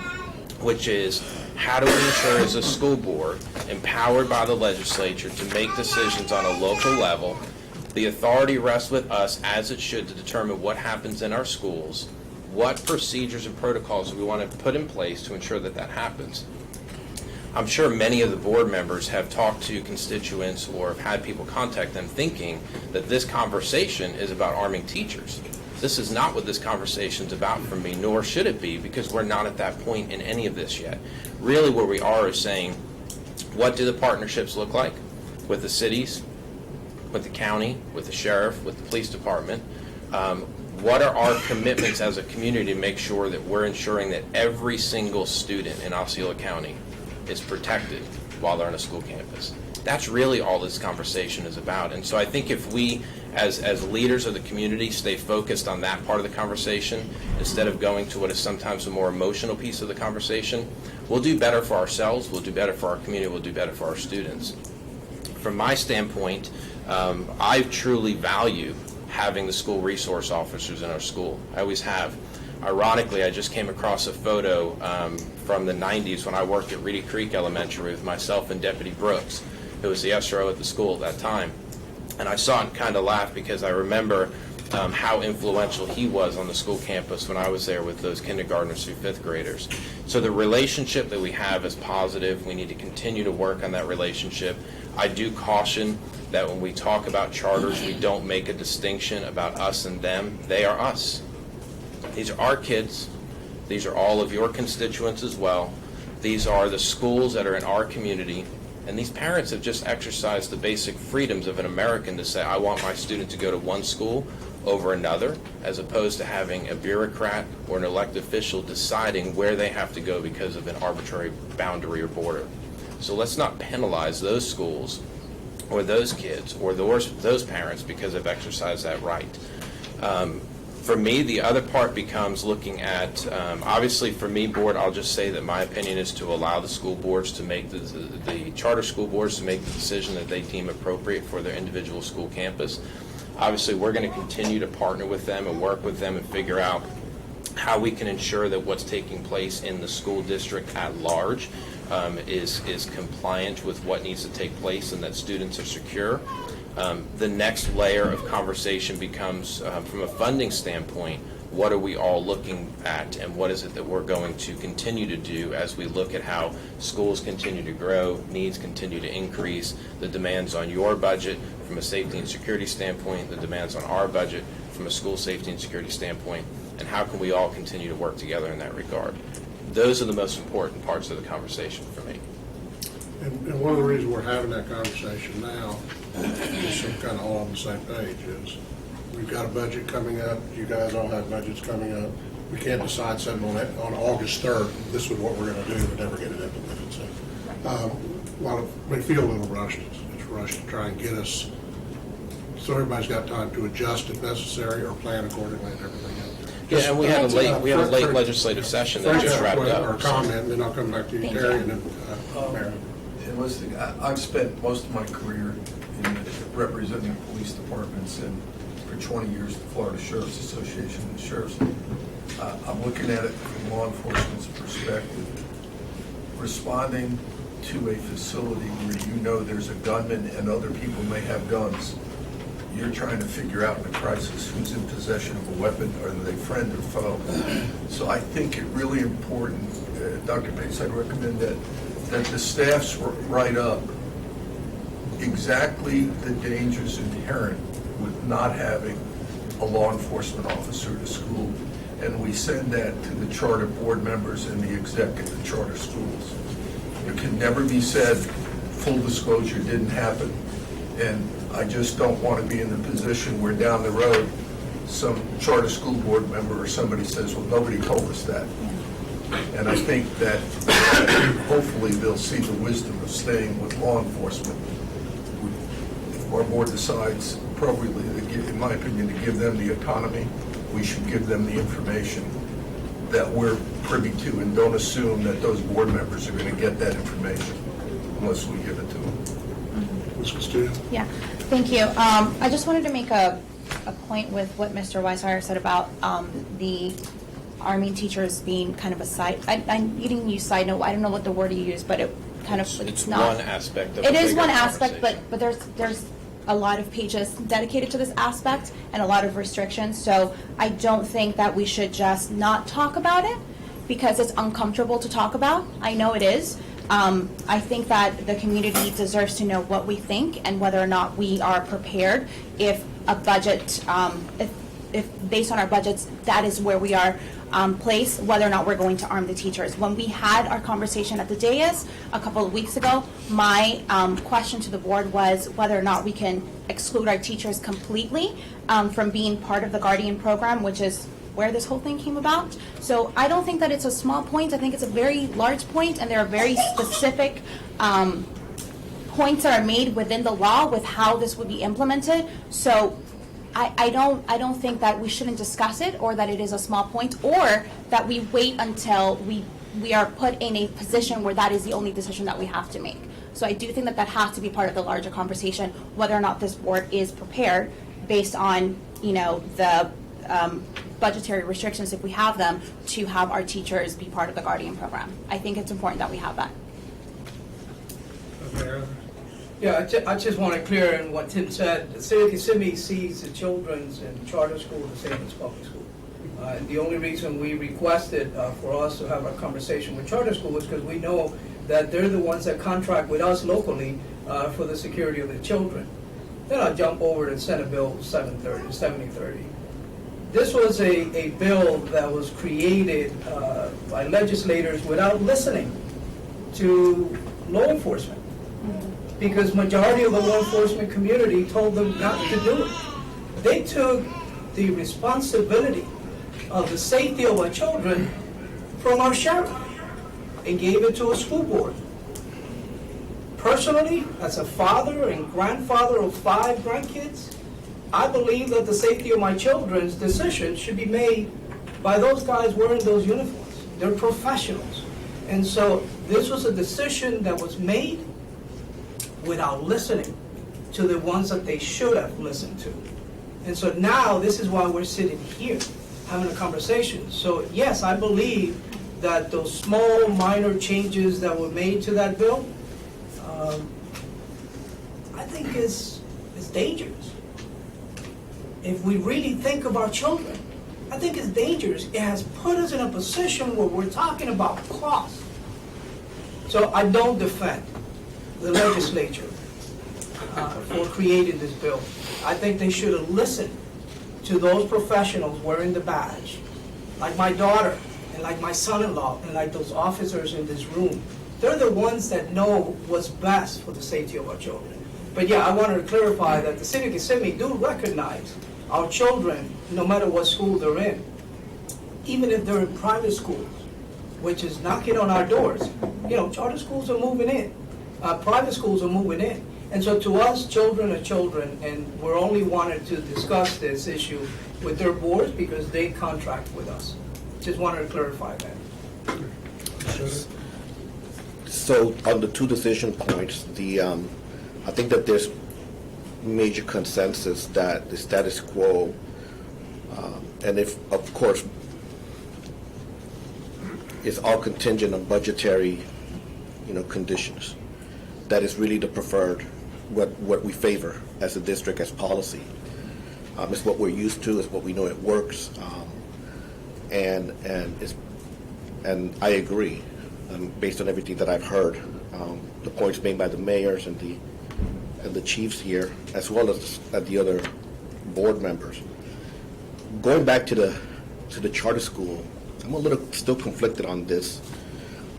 which is how do we ensure as a school board, empowered by the legislature to make decisions on a local level, the authority rests with us as it should to determine what happens in our schools, what procedures and protocols we want to put in place to ensure that that happens. I'm sure many of the board members have talked to constituents or have had people contact them thinking that this conversation is about arming teachers. This is not what this conversation is about for me, nor should it be, because we're not at that point in any of this yet. Really where we are is saying, what do the partnerships look like with the cities, with the county, with the sheriff, with the police department? What are our commitments as a community to make sure that we're ensuring that every single student in Osceola County is protected while they're on a school campus? That's really all this conversation is about. And so I think if we, as leaders of the community, stay focused on that part of the conversation instead of going to what is sometimes a more emotional piece of the conversation, we'll do better for ourselves, we'll do better for our community, we'll do better for our students. From my standpoint, I truly value having the school resource officers in our school. I always have. Ironically, I just came across a photo from the 90s when I worked at Reedy Creek Elementary with myself and Deputy Brooks, who was the SRO at the school at that time. And I saw it and kind of laughed because I remember how influential he was on the school campus when I was there with those kindergartners through fifth graders. So the relationship that we have is positive. We need to continue to work on that relationship. I do caution that when we talk about charters, we don't make a distinction about us and them. They are us. These are our kids. These are all of your constituents as well. These are the schools that are in our community. And these parents have just exercised the basic freedoms of an American to say, I want my student to go to one school over another, as opposed to having a bureaucrat or an elected official deciding where they have to go because of an arbitrary boundary or border. So let's not penalize those schools or those kids or those parents because they've exercised that right. For me, the other part becomes looking at, obviously for me, board, I'll just say that my opinion is to allow the school boards to make the charter school boards to make the decision that they deem appropriate for their individual school campus. Obviously, we're going to continue to partner with them and work with them and figure out how we can ensure that what's taking place in the school district at large is compliant with what needs to take place and that students are secure. The next layer of conversation becomes, from a funding standpoint, what are we all looking at and what is it that we're going to continue to do as we look at how schools continue to grow, needs continue to increase, the demands on your budget from a safety and security standpoint, the demands on our budget from a school safety and security standpoint, and how can we all continue to work together in that regard. Those are the most important parts of the conversation for me.
And one of the reasons we're having that conversation now, just so we're kind of all on the same page, is we've got a budget coming up. You guys all have budgets coming up. We can't decide something on August 3rd. This is what we're going to do, but never get it implemented. So we feel a little rushed. It's rushed to try and get us, so everybody's got time to adjust if necessary or plan accordingly and everything else.
Yeah, and we had a late legislative session that just wrapped
Or
up.
comment, and then I'll come back to you, Terry, and then Mary.
And listen, I've spent most of my career in representing police departments, and for 20 years, the Florida Sheriff's Association and Sheriffs. I'm looking at it from law enforcement's perspective. Responding to a facility where you know there's a gunman and other people may have guns, you're trying to figure out in a crisis who's in possession of a weapon, are they friend or foe? So I think it really important, Dr. Pace, I'd recommend that the staffs write up exactly the dangers inherent with not having a law enforcement officer at a school. And we send that to the charter board members and the executive charter schools. It can never be said, full disclosure didn't happen. And I just don't want to be in the position where down the road, some charter school board member or somebody says, well, nobody told us that. And I think that hopefully they'll see the wisdom of staying with law enforcement. If our board decides appropriately, in my opinion, to give them the autonomy, we should give them the information that we're privy to, and don't assume that those board members are going to get that information unless we give it to them.
Ms. Castillo?
Yeah, thank you. I just wanted to make a point with what Mr. Weishauer said about the arming teachers being kind of a side. You didn't use side note. I don't know what the word you used, but it's not
one aspect of
it
a
is
bigger
one aspect,
conversation.
but there's a lot of pages dedicated to this aspect and a lot of restrictions. So I don't think that we should just not talk about it because it's uncomfortable to talk about. I know it is. I think that the community deserves to know what we think and whether or not we are prepared if a budget, if based on our budgets, that is where we are placed, whether or not we're going to arm the teachers. When we had our conversation at the dais a couple of weeks ago, my question to the board was whether or not we can exclude our teachers completely from being part of the Guardian program, which is where this whole thing came about. So I don't think that it's a small point. I think it's a very large point, and there are very specific points that are made within the law with how this would be implemented. So I don't think that we shouldn't discuss it, or that it is a small point, or that we wait until we are put in a position where that is the only decision that we have to make. So I do think that that has to be part of the larger conversation, whether or not this board is prepared based on, the budgetary restrictions, if we have them, to have our teachers be part of the Guardian program. I think it's important that we have that.
Yeah, I just want to clear in what Tim said. The city of Kissimmee sees the children's and charter school the same as public school. And the only reason we requested for us to have a conversation with charter school is because we know that they're the ones that contract with us locally for the security of the children. Then I'll jump over to Senate Bill 7030. This was a bill that was created by legislators without listening to law enforcement, because majority of the law enforcement community told them not to do it. They took the responsibility of the safety of our children from our sheriff and gave it to a school board. Personally, as a father and grandfather of 5 grandkids, I believe that the safety of my children's decision should be made by those guys wearing those uniforms. They're professionals. And so this was a decision that was made without listening to the ones that they should have listened to. And so now this is why we're sitting here having a conversation. So yes, I believe that those small minor changes that were made to that bill, I think is dangerous. If we really think of our children, I think it's dangerous. It has put us in a position where we're talking about cost. So I don't defend the legislature for creating this bill. I think they should have listened to those professionals wearing the badge, like my daughter and like my son-in-law and like those officers in this room. They're the ones that know what's best for the safety of our children. But yeah, I wanted to clarify that the city of Kissimmee do recognize our children, no matter what school they're in, even if they're in private schools, which is knocking on our doors. Charter schools are moving in. private schools are moving in. And so to us, children are children, and we're only wanted to discuss this issue with their boards because they contract with us. Just wanted to clarify that.
So on the two decision points, I think that there's major consensus that the status quo, and if, of course, is all contingent on budgetary, conditions. That is really the preferred, what we favor as a district, as policy. It's what we're used to, it's what we know it works, and I agree, based on everything that I've heard, the points made by the mayors and the chiefs here, as well as the other board members. Going back to the charter school, I'm a little still conflicted on this.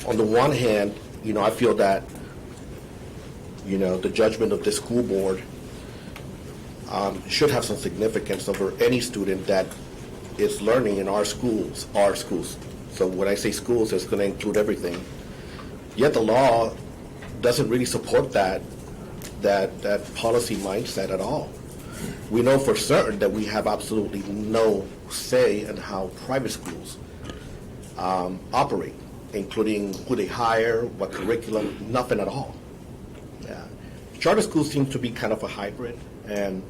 On the one hand, I feel that the judgment of the school board should have some significance over any student that is learning in our schools. So when I say schools, it's going to include everything. Yet the law doesn't really support that policy mindset at all. We know for certain that we have absolutely no say in how private schools operate, including who they hire, what curriculum, nothing at all. Yeah. Charter schools seem to be kind of a hybrid, and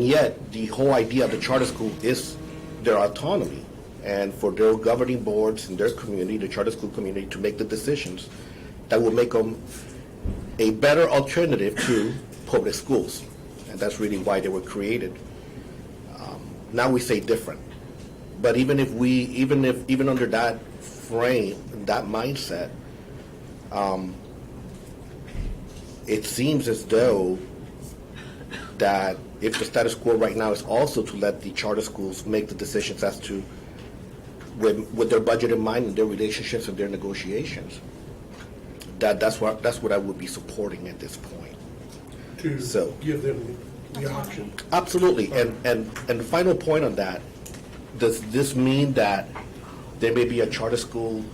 yet the whole idea of the charter school is their autonomy, and for their governing boards in their community, the charter school community, to make the decisions that will make them a better alternative to public schools. And that's really why they were created. Now we say different. But even under that frame, that mindset, it seems as though that if the status quo right now is also to let the charter schools make the decisions as to, with their budget in mind and their relationships and their negotiations, that's what I would be supporting at this point.
To give them the option.
Absolutely. And the final point on that, does this mean that there may be a charter school,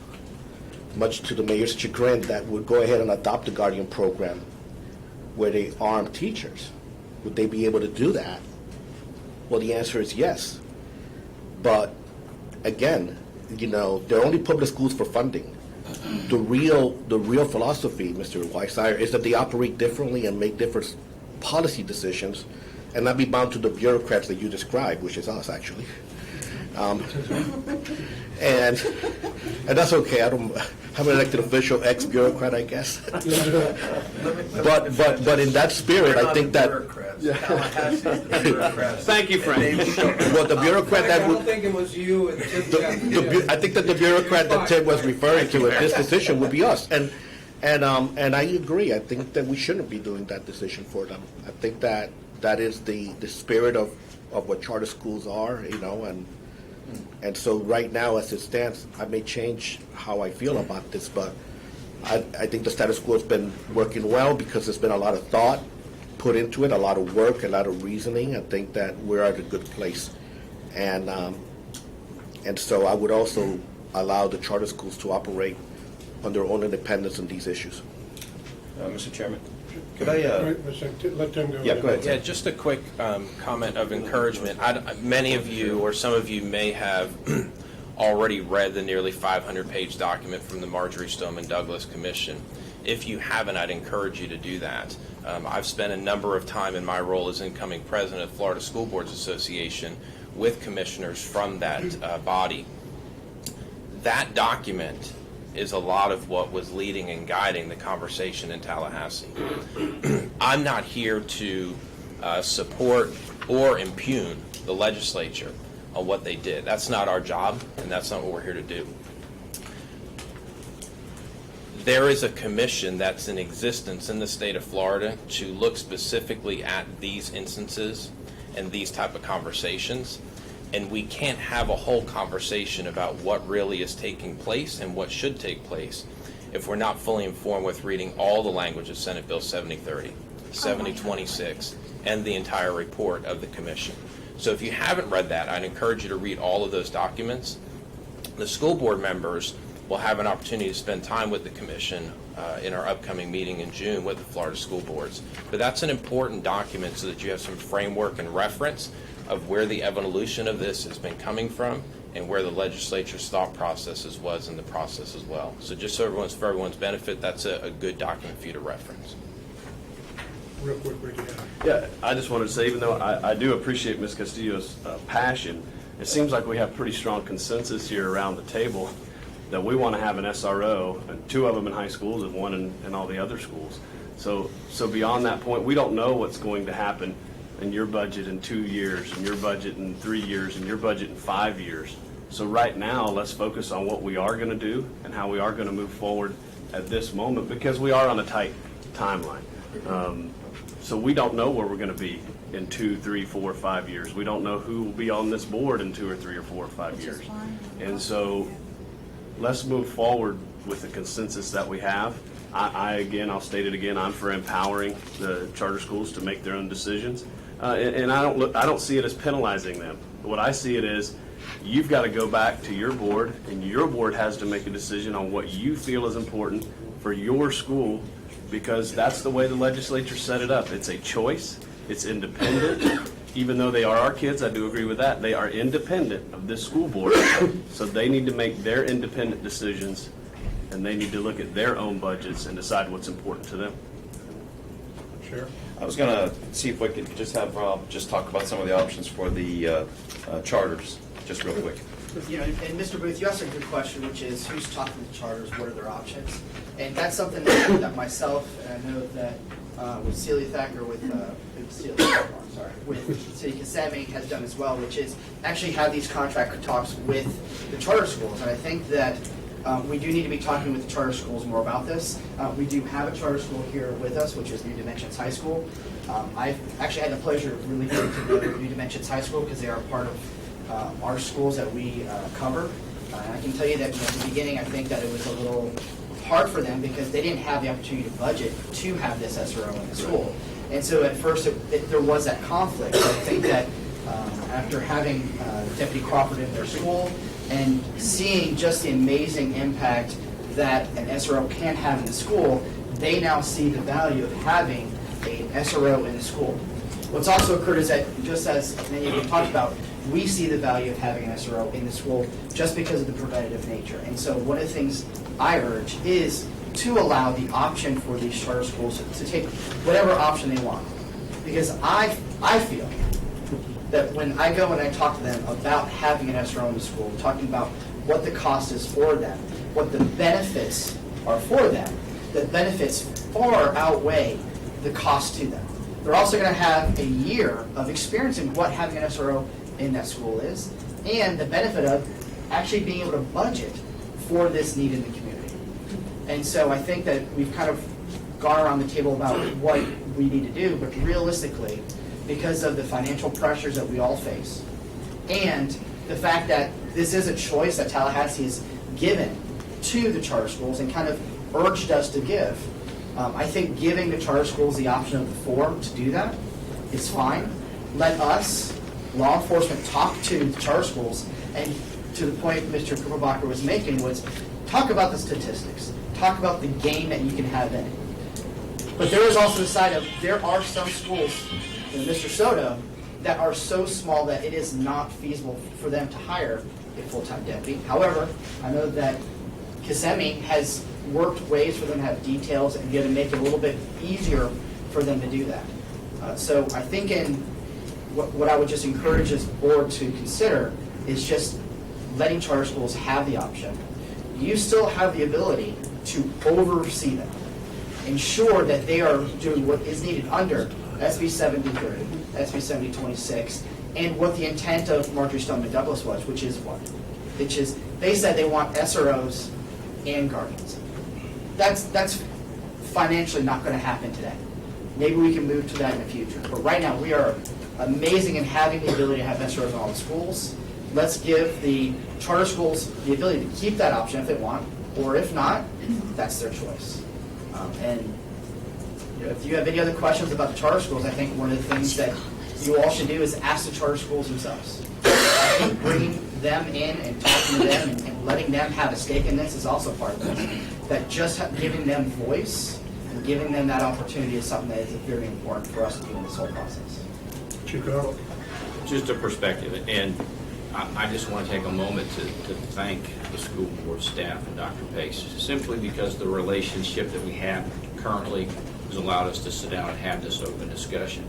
much to the mayor's chagrin, that would go ahead and adopt the Guardian program where they arm teachers? Would they be able to do that? Well, the answer is yes. But again, they're only public schools for funding. The real philosophy, Mr. Weissire, is that they operate differently and make different policy decisions and not be bound to the bureaucrats that you described, which is us, actually. And that's okay. I'm an elected official, ex-bureaucrat, I guess. but in that spirit, I think that.
Thank you, Frank.
Well, the bureaucrat
I
that
don't think it was you.
I think that the bureaucrat that Ted was referring to in this decision would be us. And I agree. I think that we shouldn't be doing that decision for them. I think that is the spirit of what charter schools are, and so right now, as it stands, I may change how I feel about this, but I think the status quo has been working well because there's been a lot of thought put into it, a lot of work, a lot of reasoning. I think that we're at a good place, and so I would also allow the charter schools to operate on their own independence on these issues.
Mr. Chairman, could I?
Let them go.
Yeah, go ahead.
Yeah, just a quick comment of encouragement. Many of you, or some of you, may have already read the nearly 500-page document from the Marjorie Stoneman Douglas Commission. If you haven't, I'd encourage you to do that. I've spent a number of time in my role as incoming president of Florida School Boards Association with commissioners from that body. That document is a lot of what was leading and guiding the conversation in Tallahassee. I'm not here to support or impugn the legislature on what they did. That's not our job, and that's not what we're here to do. There is a commission that's in existence in the state of Florida to look specifically at these instances and these type of conversations. And we can't have a whole conversation about what really is taking place and what should take place if we're not fully informed with reading all the language of Senate Bill 7030, 7026, and the entire report of the commission. So if you haven't read that, I'd encourage you to read all of those documents. The school board members we'll have an opportunity to spend time with the commission in our upcoming meeting in June with the Florida School Boards. But that's an important document so that you have some framework and reference of where the evolution of this has been coming from and where the legislature's thought processes was in the process as well. So just so for everyone's benefit, that's a good document for you to reference.
Real quick, Ricky.
Yeah, I just wanted to say, even though I do appreciate Ms. Castillo's passion, it seems like we have pretty strong consensus here around the table that we want to have an SRO, and 2 of them in high schools and 1 in all the other schools. So beyond that point, we don't know what's going to happen in your budget in 2 years, in your budget in 3 years, in your budget in 5 years. So right now, let's focus on what we are going to do and how we are going to move forward at this moment, because we are on a tight timeline. So we don't know where we're going to be in 2, 3, 4, 5 years. We don't know who will be on this board in 2 or 3 or 4 or 5 years. And so let's move forward with the consensus that we have. I'll state it again, I'm for empowering the charter schools to make their own decisions. And I don't see it as penalizing them. What I see it is, you've got to go back to your board, and your board has to make a decision on what you feel is important for your school, because that's the way the legislature set it up. It's a choice. It's independent. Even though they are our kids, I do agree with that. They are independent of this school board, so they need to make their independent decisions, and they need to look at their own budgets and decide what's important to them.
Sure.
I was going to see if we could just have Rob just talk about some of the options for the charters, just real quick.
You know, and Mr. Booth, you asked a good question, which is who's talking to charters, what are their options? And that's something that myself, and I know that with Celia Thacker, with City Kissimmee has done as well, which is actually have these contract talks with the charter schools. And I think that we do need to be talking with the charter schools more about this. We do have a charter school here with us, which is New Dimensions High School. I've actually had the pleasure of really getting to know New Dimensions High School because they are part of our schools that we cover. I can tell you that at the beginning, I think that it was a little hard for them because they didn't have the opportunity to budget to have this SRO in the school. And so at first, there was that conflict. So I think that after having Deputy Crawford in their school and seeing just the amazing impact that an SRO can have in the school, they now see the value of having an SRO in the school. What's also occurred is that, just as many of you talked about, we see the value of having an SRO in the school just because of the preventative nature. And so one of the things I urge is to allow the option for these charter schools to take whatever option they want. Because I feel that when I go and I talk to them about having an SRO in the school, talking about what the cost is for them, what the benefits are for them, the benefits far outweigh the cost to them. They're also going to have a year of experiencing what having an SRO in that school is, and the benefit of actually being able to budget for this need in the community. And so I think that we've kind of gone around the table about what we need to do, but realistically, because of the financial pressures that we all face, and the fact that this is a choice that Tallahassee has given to the charter schools and kind of urged us to give, I think giving the charter schools the option of the forum to do that is fine. Let us, law enforcement, talk to the charter schools, and to the point Mr. Kupperbacher was making was talk about the statistics, talk about the gain that you can have in it. But there is also the side of there are some schools in Mr. Soto that are so small that it is not feasible for them to hire a full-time deputy. However, I know that Kissimmee has worked ways for them to have details and to make it a little bit easier for them to do that. So I think in what I would just encourage this board to consider is just letting charter schools have the option. You still have the ability to oversee them, ensure that they are doing what is needed under SB 7030, SB 7026, and what the intent of Marjorie Stoneman Douglas was, which is what? Which is they said they want SROs and guardians. That's financially not going to happen today. Maybe we can move to that in the future. But right now, we are amazing in having the ability to have SROs in all the schools. Let's give the charter schools the ability to keep that option if they want, or if not, that's their choice. And you know, if you have any other questions about the charter schools, I think one of the things that you all should do is ask the charter schools themselves. bringing them in and talking to them and letting them have a stake in this is also part of this. That just giving them voice and giving them that opportunity is something that is very important for us to do in this whole process.
Just a perspective, and I just want to take a moment to thank the school board staff and Dr. Pace, simply because the relationship that we have currently has allowed us to sit down and have this open discussion.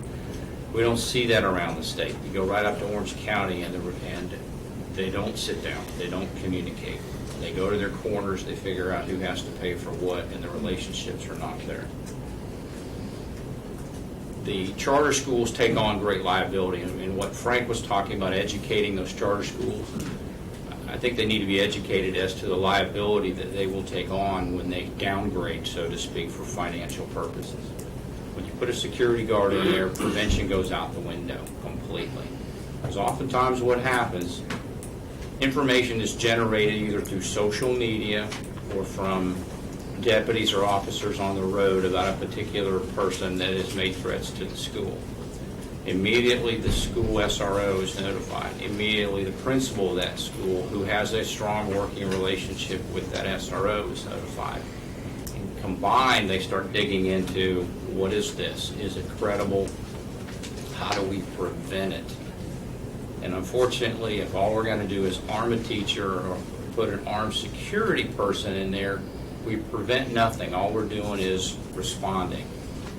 We don't see that around the state. You go right up to Orange County and they don't sit down, they don't communicate. They go to their corners, they figure out who has to pay for what, and the relationships are not there. The charter schools take on great liability, and what Frank was talking about, educating those charter schools, I think they need to be educated as to the liability that they will take on when they downgrade, so to speak, for financial purposes. When you put a security guard in there, prevention goes out the window completely. Because oftentimes what happens, information is generated either through social media or from deputies or officers on the road about a particular person that has made threats to the school. Immediately the school SRO is notified. Immediately the principal of that school, who has a strong working relationship with that SRO, is notified. And combined, they start digging into, what is this? Is it credible? How do we prevent it? And unfortunately, if all we're going to do is arm a teacher or put an armed security person in there, we prevent nothing. All we're doing is responding.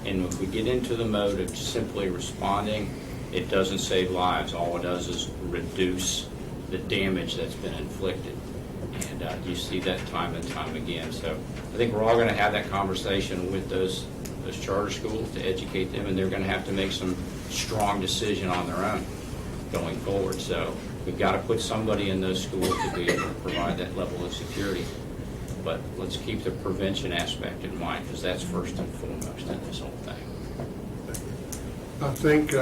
And if we get into the mode of simply responding, it doesn't save lives. All it does is reduce the damage that's been inflicted. And you see that time and time again. So I think we're all going to have that conversation with those charter schools to educate them, and they're going to have to make some strong decision on their own going forward. So we've got to put somebody in those schools to be able to provide that level of security. But let's keep the prevention aspect in mind, because that's first and foremost in this whole thing.
I think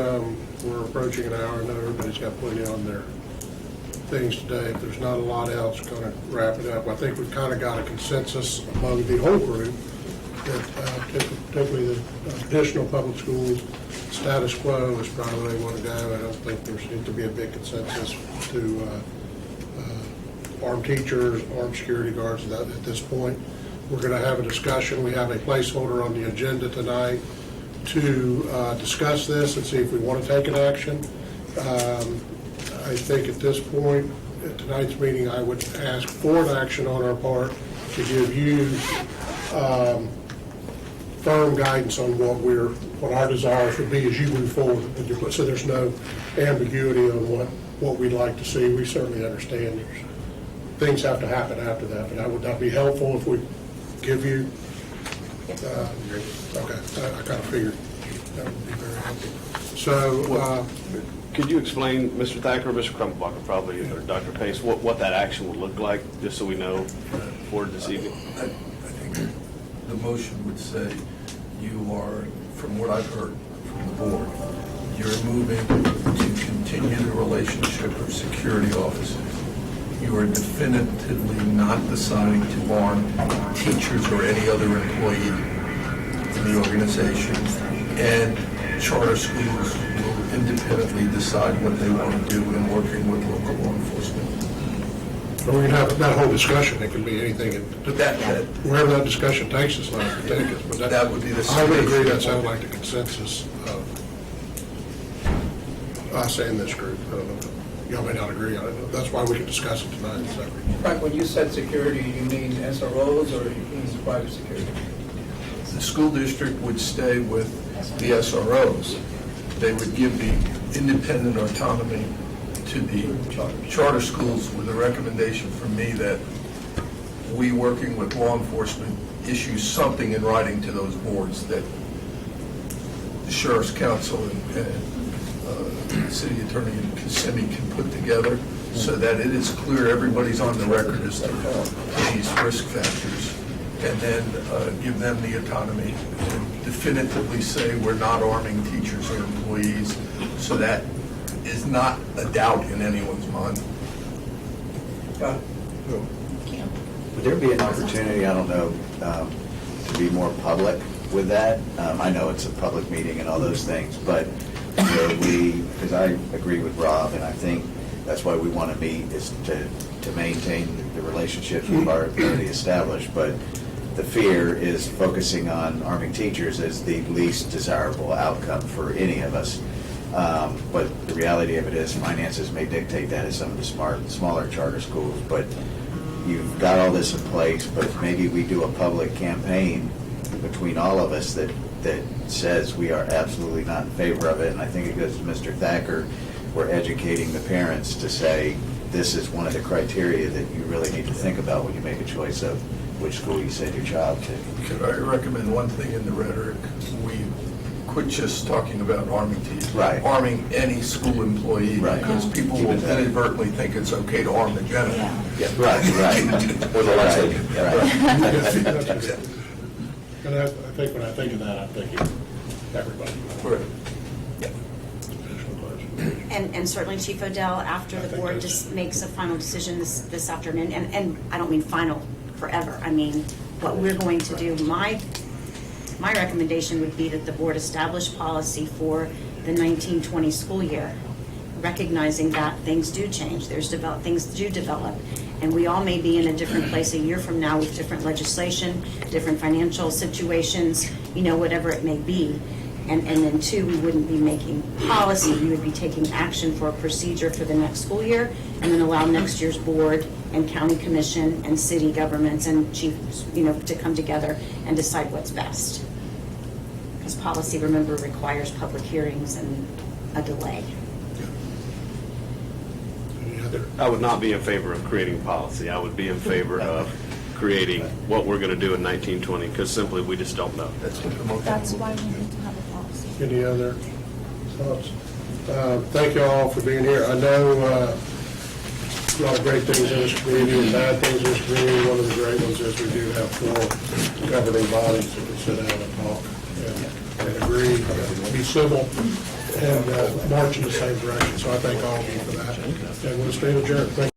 we're approaching an hour. I know everybody's got plenty on their things today. If there's not a lot else, going to wrap it up. I think we've kind of got a consensus among the whole group that particularly the traditional public schools, status quo is probably where they want to go. I don't think there seems to be a big consensus to armed teachers, armed security guards at this point. We're going to have a discussion. We have a placeholder on the agenda tonight to discuss this and see if we want to take an action. I think at this point, at tonight's meeting, I would ask for an action on our part to give you firm guidance on what our desires would be as you move forward. So there's no ambiguity on what we'd like to see. We certainly understand things have to happen after that, but would that be helpful if we give you? Okay, I kind of figured that would be very helpful. So,
could you explain, Mr. Thacker, Mr. Krumbacher, probably, or Dr. Pace, what that action would look like, just so we know for this evening?
I think the motion would say you are, from what I've heard from the board, you're moving to continue the relationship of security officers. You are definitively not deciding to arm teachers or any other employee in the organization, and charter schools will independently decide what they want to do in working with local law enforcement.
We can have that whole discussion. It can be anything, wherever that discussion takes us, like to take us. But
that would be the.
I would agree. That sounds like the consensus of us and this group. I don't know. Y'all may not agree on it. That's why we can discuss it tonight.
Frank, when you said security, you mean SROs or you mean private security?
The school district would stay with the SROs. They would give the independent autonomy to the charter schools with a recommendation from me that we, working with law enforcement, issue something in writing to those boards that the Sheriff's Council and City Attorney Kissimmee can put together so that it is clear everybody's on the record as to these risk factors, and then give them the autonomy and definitively say we're not arming teachers or employees, so that is not a doubt in anyone's mind.
Would there be an opportunity, I don't know, to be more public with that? I know it's a public meeting and all those things, but because I agree with Rob, and I think That's why we want to meet, is to maintain the relationships we've already established. But the fear is focusing on arming teachers as the least desirable outcome for any of us. But the reality of it is finances may dictate that at some of the smaller charter schools. But you've got all this in place, but maybe we do a public campaign between all of us that says we are absolutely not in favor of it. And I think it goes to Mr. Thacker. We're educating the parents to say this is one of the criteria that you really need to think about when you make a choice of which school you send your child to.
Could I recommend one thing in the rhetoric? We quit just talking about arming teachers.
Right.
Arming any school employee.
Right.
Because people will inadvertently think it's okay to arm the janitor.
Yeah, right.
Or the last lady.
Right.
And I think when I think of that, I'm thinking everybody.
Correct.
And certainly Chief Odell, after the board just makes a final decision this afternoon, and I don't mean final forever, I mean, what we're going to do, my recommendation would be that the board establish policy for the 1920 school year, recognizing that things do change, things do develop, and we all may be in a different place a year from now with different legislation, different financial situations, whatever it may be. And then two, we wouldn't be making policy, we would be taking action for a procedure for the next school year, and then allow next year's board and county commission and city governments and chiefs, to come together and decide what's best. Because policy, remember, requires public hearings and a delay.
I would not be in favor of creating policy. I would be in favor of creating what we're going to do in 1920, because simply we just don't know.
That's why we need to have a policy.
Any other thoughts? Thank you all for being here. I know a lot of great things in this community and bad things in this community. One of the great ones is we do have 4 governing bodies that can sit down and talk and agree, be civil, and march in the same direction. So I thank all of you for that. And we'll stay adjourned. Thank you.